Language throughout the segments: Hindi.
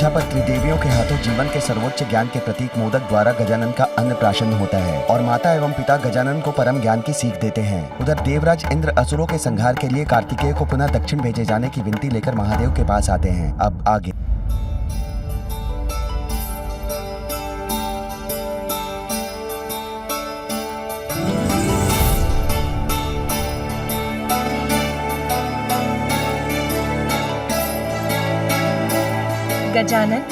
इच्छा पर त्रिदेवियों के हाथों जीवन के सर्वोच्च ज्ञान के प्रतीक मोदक द्वारा गजानन का अन्नप्राशन होता है और माता एवं पिता गजानन को परम ज्ञान की सीख देते हैं। उधर देवराज इंद्र असुरों के संहार के लिए कार्तिकेय को पुनः दक्षिण भेजे जाने की विनती लेकर महादेव के पास आते हैं। अब आगे गजानन,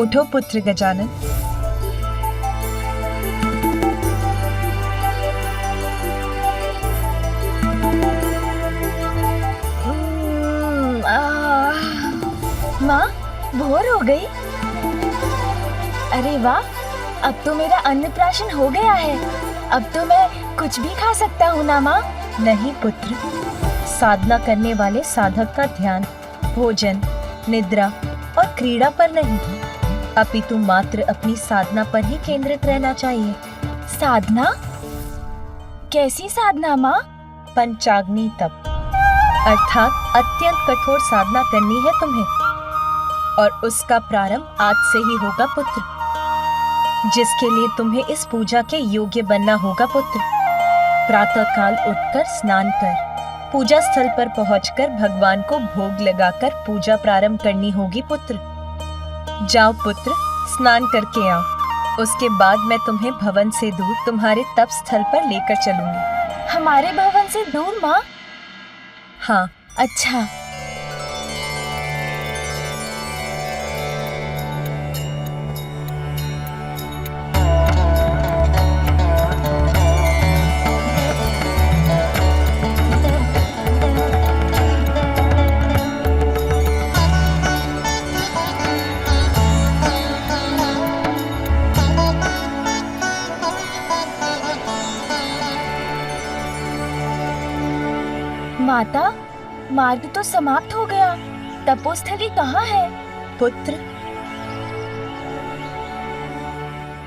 उठो पुत्र गजानन। माँ, भोर हो गई। अरे वाह, अब तो मेरा अन्नप्राशन हो गया है। अब तो मैं कुछ भी खा सकता हूँ ना माँ? नहीं पुत्र, साधना करने वाले साधक का ध्यान भोजन, निद्रा और क्रीड़ा पर नहीं, अपितु मात्र अपनी साधना पर ही केंद्रित रहना चाहिए। साधना? कैसी साधना माँ? पंचाग्नि तप, अर्थात अत्यंत कठोर साधना करनी है तुम्हें और उसका प्रारंभ आज से ही होगा पुत्र, जिसके लिए तुम्हें इस पूजा के योग्य बनना होगा पुत्र। प्रातः काल उठकर स्नान कर पूजा स्थल पर पहुंचकर भगवान को भोग लगाकर पूजा प्रारंभ करनी होगी पुत्र। जाओ पुत्र, स्नान करके आओ। उसके बाद मैं तुम्हें भवन से दूर तुम्हारे तप स्थल पर लेकर चलूंगी। हमारे भवन से दूर माँ? हाँ। अच्छा। माता, मार्ग तो समाप्त हो गया। तपोस्थली कहाँ है? पुत्र,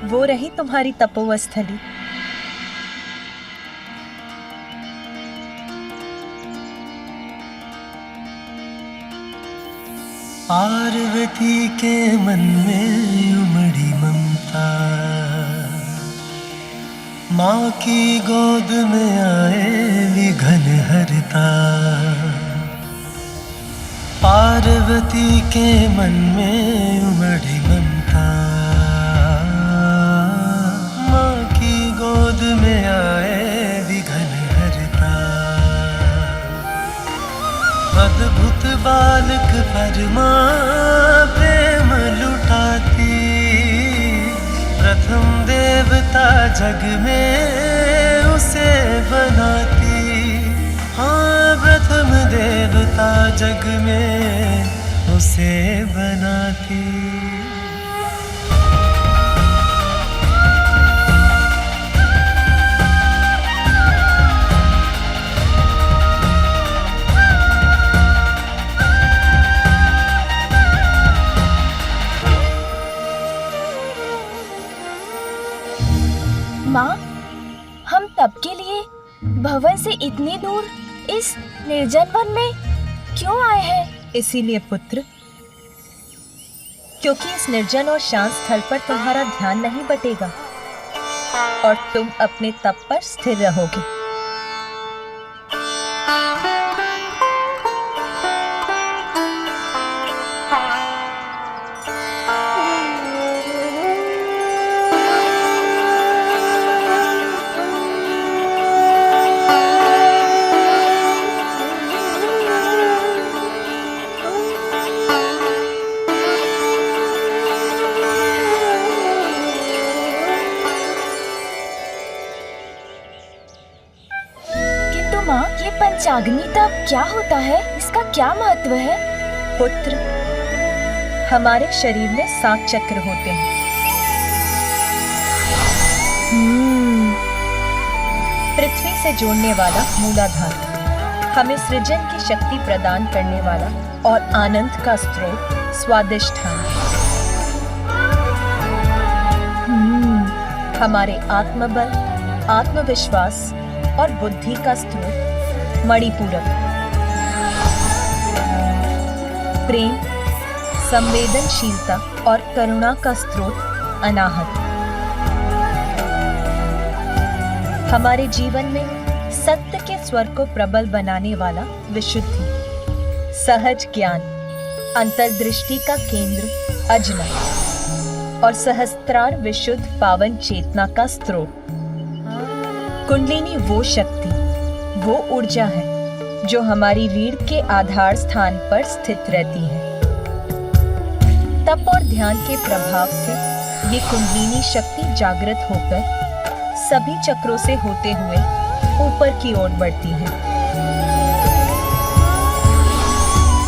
वो रही तुम्हारी तपोस्थली। पार्वती के मन में उमड़ी ममता, माँ की गोद में आए विघन हरता। पार्वती के मन में उमड़ी ममता, माँ की गोद में आए विघन हरता। अद्भुत बालक पर माँ प्रेम लुटाती, प्रथम देवता जग में उसे बनाती। हाँ, प्रथम देवता जग में उसे बनाती। माँ, हम तप के लिए भवन से इतनी दूर इस निर्जन वन में क्यों आए हैं? इसीलिए पुत्र, क्योंकि इस निर्जन और शांत स्थल पर तुम्हारा ध्यान नहीं बटेगा और तुम अपने तप पर स्थिर रहोगे। माँ, ये पंचाग्नि तप क्या होता है? इसका क्या महत्व है? पुत्र, हमारे शरीर में 7 चक्र होते हैं। पृथ्वी से जोड़ने वाला मूलाधार, हमें सृजन की शक्ति प्रदान करने वाला और आनंद का स्रोत स्वादिष्ठान, हमारे आत्मबल, आत्मविश्वास और बुद्धि का स्रोत मणिपूरक। प्रेम, संवेदनशीलता और करुणा का स्रोत अनाहत। हमारे जीवन में सत्य के स्वर को प्रबल बनाने वाला विशुद्धि, सहज ज्ञान, अंतर्दृष्टि का केंद्र अजना और सहस्त्रार विशुद्ध पावन चेतना का स्रोत। कुंडलिनी वो शक्ति, वो ऊर्जा है जो हमारी रीढ़ के आधार स्थान पर स्थित रहती है। तप और ध्यान के प्रभाव से ये कुंडलिनी शक्ति जागृत होकर सभी चक्रों से होते हुए ऊपर की ओर बढ़ती है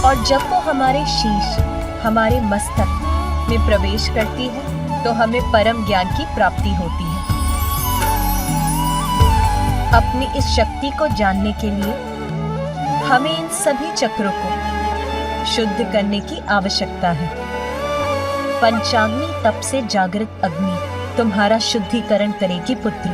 और जब वो हमारे शीश, हमारे मस्तक में प्रवेश करती है तो हमें परम ज्ञान की प्राप्ति होती है। अपनी इस शक्ति को जानने के लिए हमें इन सभी चक्रों को शुद्ध करने की आवश्यकता है। पंचाग्नि तप से जागृत अग्नि तुम्हारा शुद्धिकरण करेगी पुत्र।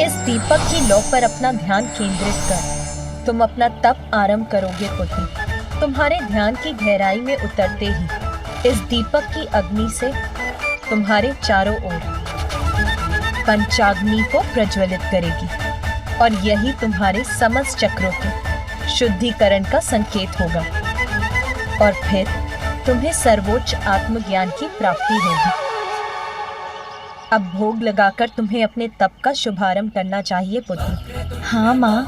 इस दीपक की लौ पर अपना ध्यान केंद्रित कर तुम अपना तप आरंभ करोगे पुत्र। तुम्हारे ध्यान की गहराई में उतरते ही इस दीपक की अग्नि से तुम्हारे चारों ओर पंचाग्नि को प्रज्वलित करेगी और यही तुम्हारे समस्त चक्रों के शुद्धिकरण का संकेत होगा और फिर तुम्हें सर्वोच्च आत्मज्ञान की प्राप्ति होगी। अब भोग लगाकर तुम्हें अपने तप का शुभारंभ करना चाहिए पुत्र। हाँ माँ।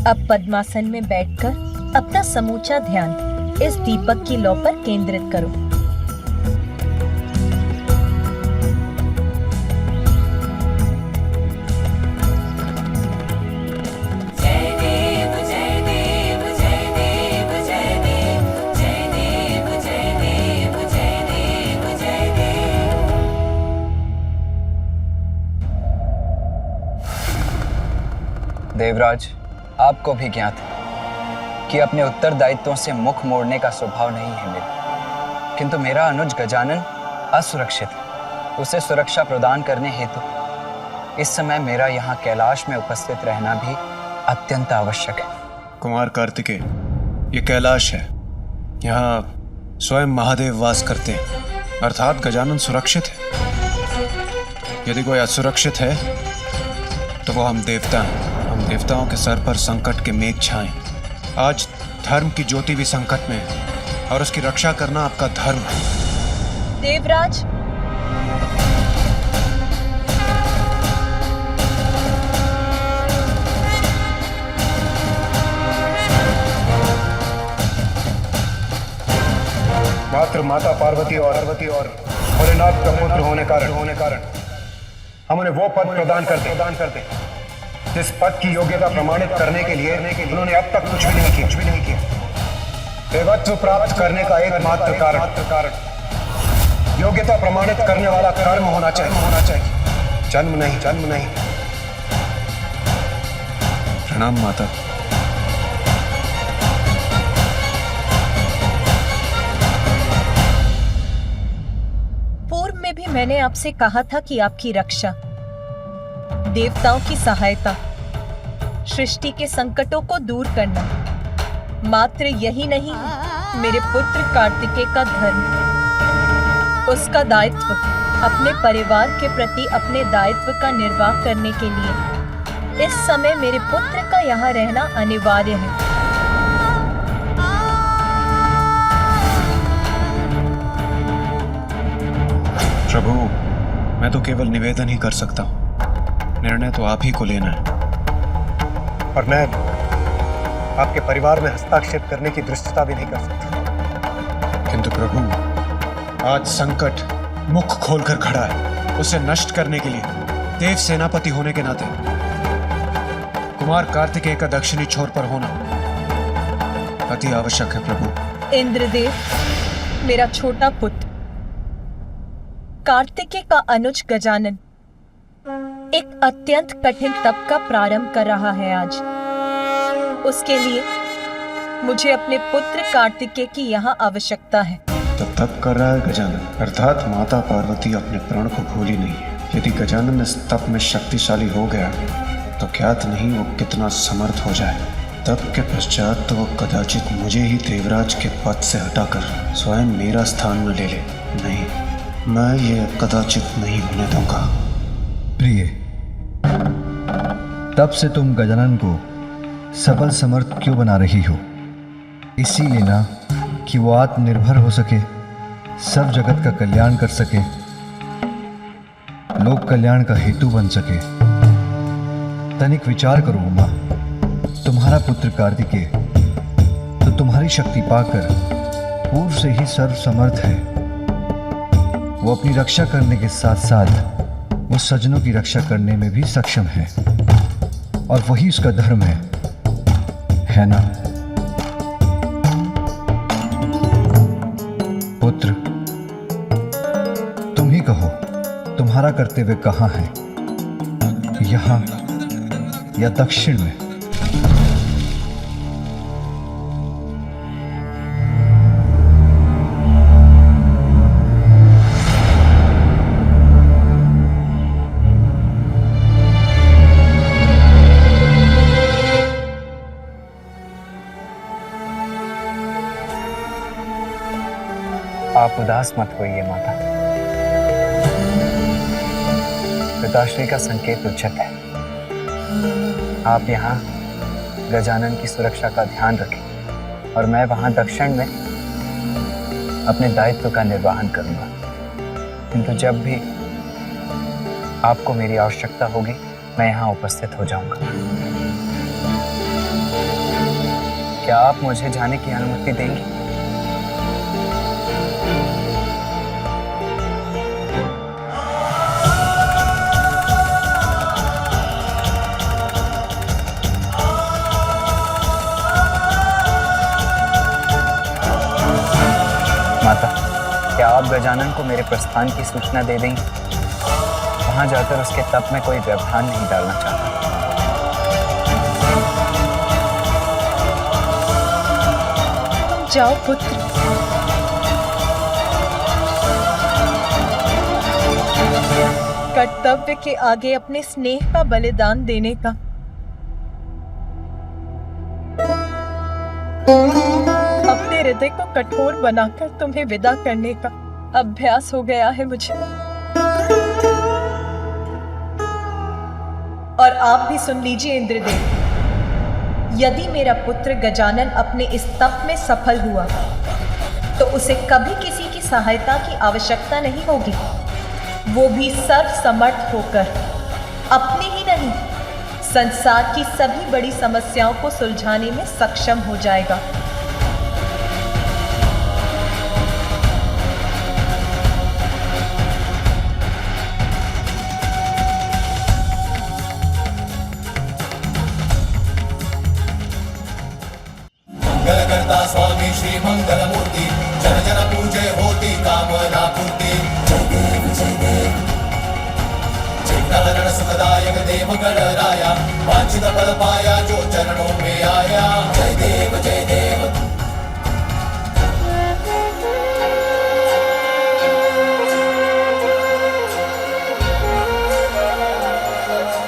अब पद्मासन में बैठकर अपना समूचा ध्यान इस दीपक की लौ पर केंद्रित करो। देवराज, आपको भी ज्ञात है कि अपने उत्तरदायित्वों से मुख मोड़ने का स्वभाव नहीं है मेरा, किंतु मेरा अनुज गजानन असुरक्षित है। उसे सुरक्षा प्रदान करने हेतु इस समय मेरा यहाँ कैलाश में उपस्थित रहना भी अत्यंत आवश्यक है। कुमार कार्तिकेय, ये कैलाश है, यहाँ स्वयं महादेव वास करते हैं, अर्थात गजानन सुरक्षित है। यदि कोई असुरक्षित है तो वो हम देवता हैं। हम देवताओं के सर पर संकट के मेघ छाएं। आज धर्म की ज्योति भी संकट में है और उसकी रक्षा करना आपका धर्म है। देवराज, मात्र माता पार्वती और भोलेनाथ का पुत्र होने कारण हम उन्हें वो पद प्रदान करते जिस पद की योग्यता प्रमाणित करने के लिए उन्होंने अब तक कुछ भी नहीं किया। देवत्व प्राप्त करने का एकमात्र कारण योग्यता प्रमाणित करने वाला कर्म होना चाहिए, जन्म नहीं। प्रणाम माता। पूर्व में भी मैंने आपसे कहा था कि आपकी रक्षा, देवताओं की सहायता, सृष्टि के संकटों को दूर करना मात्र यही नहीं है मेरे पुत्र कार्तिकेय का धर्म। उसका दायित्व अपने परिवार के प्रति अपने दायित्व का निर्वाह करने के लिए इस समय मेरे पुत्र का यहाँ रहना अनिवार्य है। प्रभु, मैं तो केवल निवेदन ही कर सकता हूँ, निर्णय तो आप ही को लेना है। और मैं आपके परिवार में हस्तक्षेप करने की दृष्टता भी नहीं कर सकता। किंतु प्रभु, आज संकट मुख खोलकर खड़ा है। उसे नष्ट करने के लिए देव सेनापति होने के नाते कुमार कार्तिकेय का दक्षिणी छोर पर होना अति आवश्यक है प्रभु। इंद्रदेव, मेरा छोटा पुत्र कार्तिकेय का अनुज गजानन एक अत्यंत कठिन तप का प्रारंभ कर रहा है आज। उसके लिए मुझे अपने पुत्र कार्तिकेय की यहाँ आवश्यकता है। तो तप कर रहा है गजानन, अर्थात माता पार्वती अपने प्राण को भूली नहीं है। यदि गजानन इस तप में शक्तिशाली हो गया तो ज्ञात नहीं वो कितना समर्थ हो जाए। तप के पश्चात तो वो कदाचित मुझे ही देवराज के पद से हटाकर स्वयं मेरा स्थान में ले ले। नहीं, मैं ये कदाचित नहीं होने दूंगा। प्रिय, तब से तुम गजानन को सबल समर्थ क्यों बना रही हो? इसीलिए ना कि वो आत्मनिर्भर हो सके, सब जगत का कल्याण कर सके, लोक कल्याण का हेतु बन सके। तनिक विचार करो उमा, तुम्हारा पुत्र कार्तिकेय तो तुम्हारी शक्ति पाकर पूर्व से ही सर्व समर्थ है। वो अपनी रक्षा करने के साथ साथ वो सज्जनों की रक्षा करने में भी सक्षम है, और वही उसका धर्म है ना? पुत्र, तुम ही कहो, तुम्हारा कर्तव्य कहाँ है, यहाँ या दक्षिण में? आप उदास मत होइए माता। पिताश्री का संकेत उचित है। आप यहाँ गजानन की सुरक्षा का ध्यान रखें और मैं वहाँ दक्षिण में अपने दायित्व का निर्वहन करूँगा। किंतु जब भी आपको मेरी आवश्यकता होगी मैं यहाँ उपस्थित हो जाऊँगा। क्या आप मुझे जाने की अनुमति देंगी? माता, क्या आप गजानन को मेरे प्रस्थान की सूचना दे देंगे? वहां जाकर उसके तप में कोई व्यवधान नहीं डालना चाहता। तुम जाओ पुत्र। कर्तव्य के आगे अपने स्नेह का बलिदान देने का अपने हृदय को कठोर बनाकर तुम्हें विदा करने का अभ्यास हो गया है मुझे। और आप भी सुन लीजिए इंद्रदेव, यदि मेरा पुत्र गजानन अपने इस तप में सफल हुआ तो उसे कभी किसी की सहायता की आवश्यकता नहीं होगी। वो भी सर्वसमर्थ होकर अपनी ही नहीं, संसार की सभी बड़ी समस्याओं को सुलझाने में सक्षम हो जाएगा। मंगलकर्ता स्वामी श्री मंगलमूर्ति, जन जन पूजे होती कामना पूर्ति। जय देव चित्तहरण सुखदायक देव गणराया, वांछित फल पाया जो चरणों में आया। जय देव जय देव।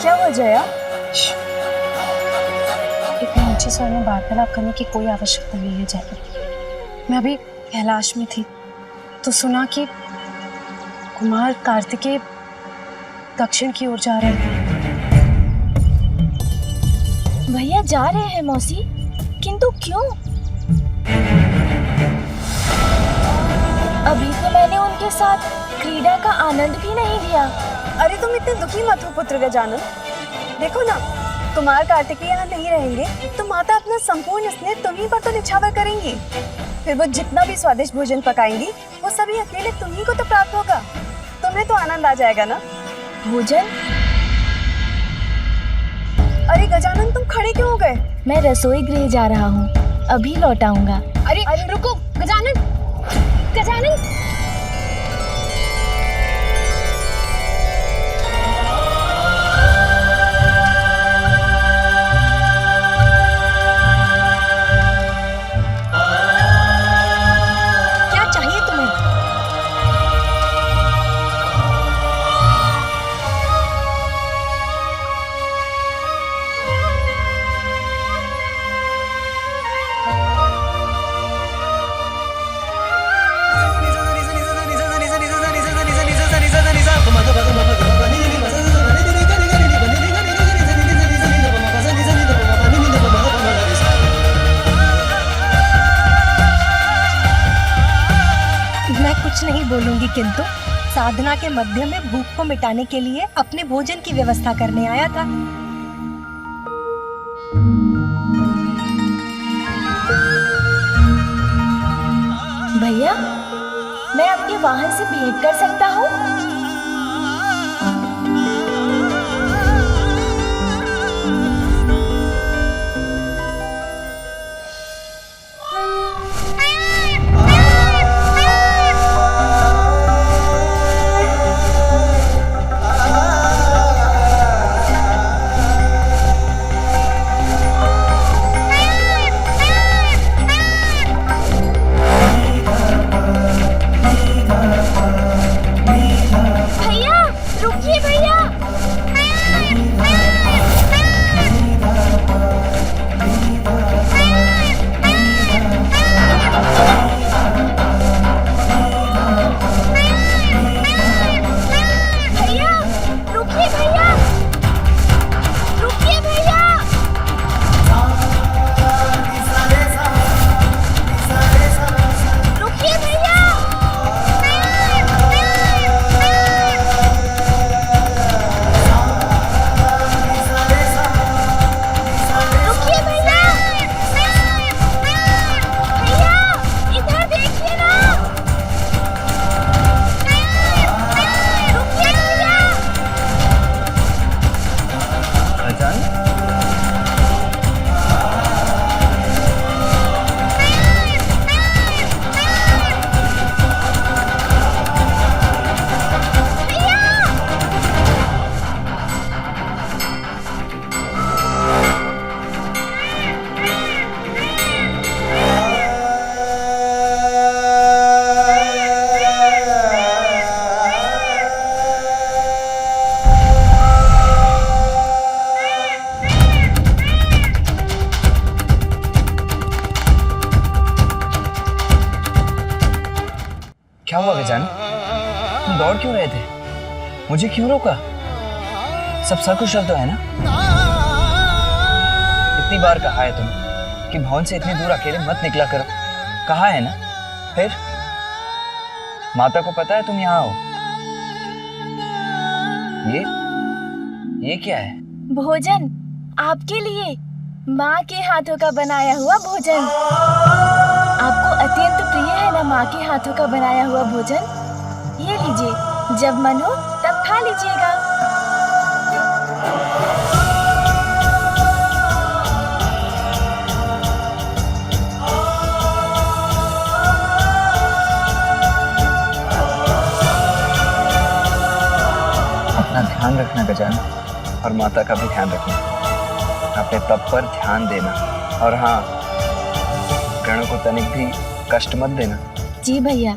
क्या हुआ जया? इतने ऊंचे स्वर में वार्तालाप करने की कोई आवश्यकता नहीं है जया। मैं अभी कैलाश में थी तो सुना कि कुमार कार्तिकेय दक्षिण की ओर जा रहे हैं। भैया जा रहे हैं मौसी, किंतु क्यों? अभी तो मैंने उनके साथ क्रीड़ा का आनंद भी नहीं लिया। अरे तुम इतने दुखी मत हो पुत्र गजानन। देखो ना, कुमार कार्तिकेय यहाँ नहीं रहेंगे तो माता अपना संपूर्ण स्नेह तुम्हीं पर तो निछावर करेंगी। फिर वो जितना भी स्वादिष्ट भोजन पकाएंगी वो सभी अकेले तुम्हीं को तो प्राप्त होगा। तुम्हें तो आनंद आ जाएगा ना। भोजन? अरे गजानन, तुम खड़े क्यों हो गए? मैं रसोई गृह जा रहा हूँ, अभी लौट आऊंगा। अरे रुको गजानन, गजानन। कुछ नहीं बोलूंगी, किंतु साधना के मध्य में भूख को मिटाने के लिए अपने भोजन की व्यवस्था करने आया था। भैया, मैं आपके वाहन से भेंट कर सकता हूँ? भैया, रुकिए भैया। भैया, रुकिए भैया। रुकिए भैया। रुकिए भैया। रुकिए भैया। भैया, इधर देखिए ना। रुकिए भैया। गजानन, क्या हुआ गजानन? तुम दौड़ क्यों रहे थे? मुझे क्यों रोका? सब सकुशल तो है ना? इतनी बार कहा है तुम कि भवन से इतनी दूर अकेले मत निकला करो। कहा है ना? फिर माता को पता है तुम यहाँ हो? ये क्या है? भोजन आपके लिए, माँ के हाथों का बनाया हुआ भोजन। आपको अत्यंत प्रिय है ना माँ के हाथों का बनाया हुआ भोजन? ये लीजिए, जब मन हो तब खा लीजिएगा। अपना ध्यान रखना गजानन, और माता का भी ध्यान रखना। अपने तप पर ध्यान देना, और हाँ, गणों को तनिक भी कष्ट मत देना। जी भैया।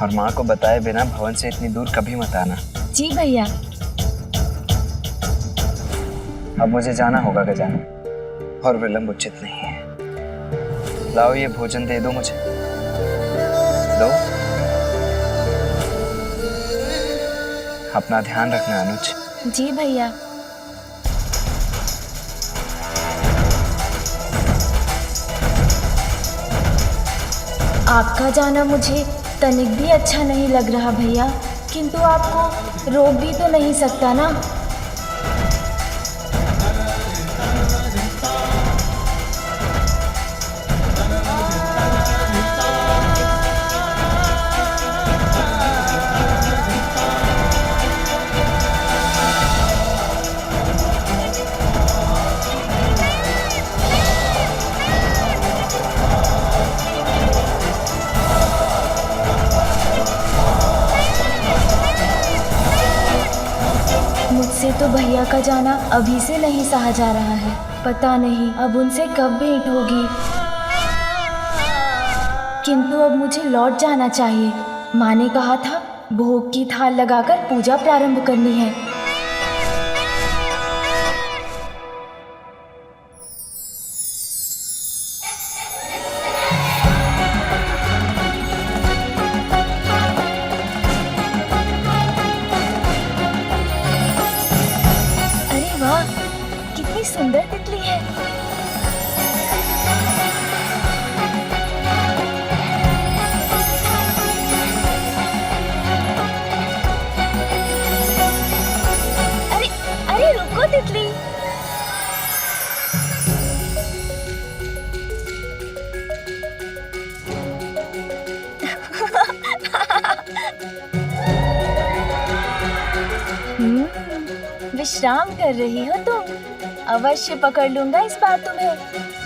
और माँ को बताए बिना भवन से इतनी दूर कभी मत आना। जी भैया। अब मुझे जाना होगा गजानन, और विलंब उचित नहीं है। लाओ ये भोजन दे दो मुझे। दो। अपना ध्यान रखना अनुज। जी भैया। आपका जाना मुझे तनिक भी अच्छा नहीं लग रहा भैया, किंतु आपको रोक भी तो नहीं सकता ना। मुझसे तो भैया का जाना अभी से नहीं सहा जा रहा है। पता नहीं अब उनसे कब भेंट होगी, किंतु अब मुझे लौट जाना चाहिए। माँ ने कहा था भोग की थाल लगाकर पूजा प्रारंभ करनी है। कितनी सुंदर तितली है। विश्राम कर रही हो तुम? अवश्य पकड़ लूंगा इस बार तुम्हें।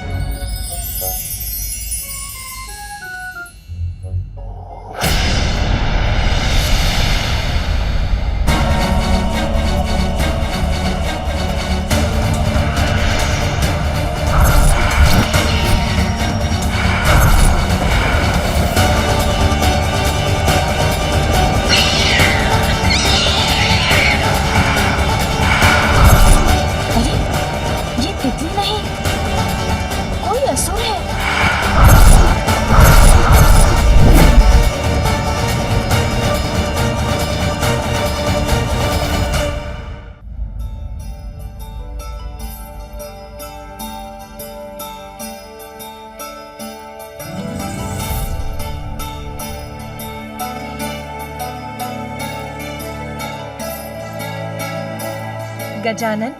गजानन,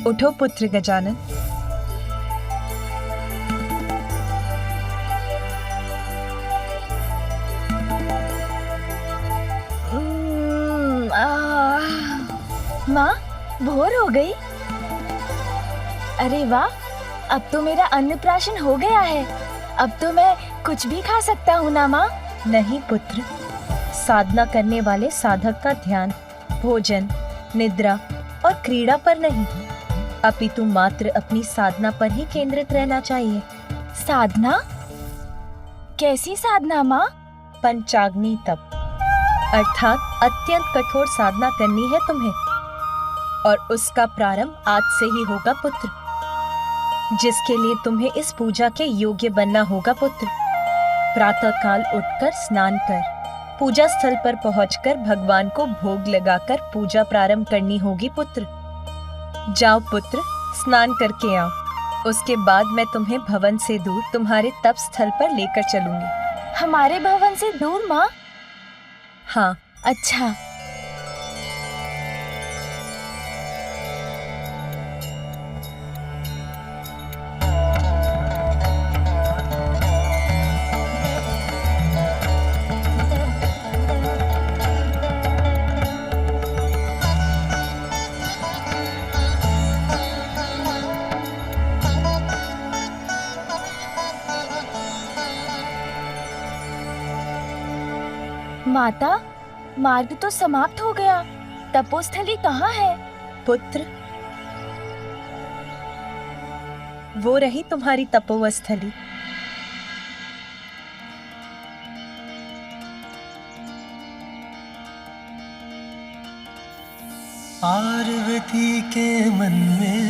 उठो पुत्र गजानन। माँ, भोर हो गई। अरे वाह, अब तो मेरा अन्नप्राशन हो गया है। अब तो मैं कुछ भी खा सकता हूँ ना माँ? नहीं पुत्र, साधना करने वाले साधक का ध्यान भोजन, निद्रा और क्रीड़ा पर नहीं, अपितु मात्र अपनी साधना पर ही केंद्रित रहना चाहिए। साधना? कैसी साधना माँ? पंचाग्नि तप, अर्थात अत्यंत कठोर साधना करनी है तुम्हें, और उसका प्रारंभ आज से ही होगा पुत्र, जिसके लिए तुम्हें इस पूजा के योग्य बनना होगा पुत्र। प्रातः काल उठकर स्नान कर, पूजा स्थल पर पहुंचकर भगवान को भोग लगाकर पूजा प्रारंभ करनी होगी पुत्र। जाओ पुत्र, स्नान करके आओ। उसके बाद मैं तुम्हें भवन से दूर तुम्हारे तप स्थल पर लेकर चलूंगी। हमारे भवन से दूर माँ? हाँ। अच्छा। माता, मार्ग तो समाप्त हो गया। तपोस्थली कहाँ है? पुत्र, वो रही तुम्हारी तपोवस्थली। पार्वती के मन में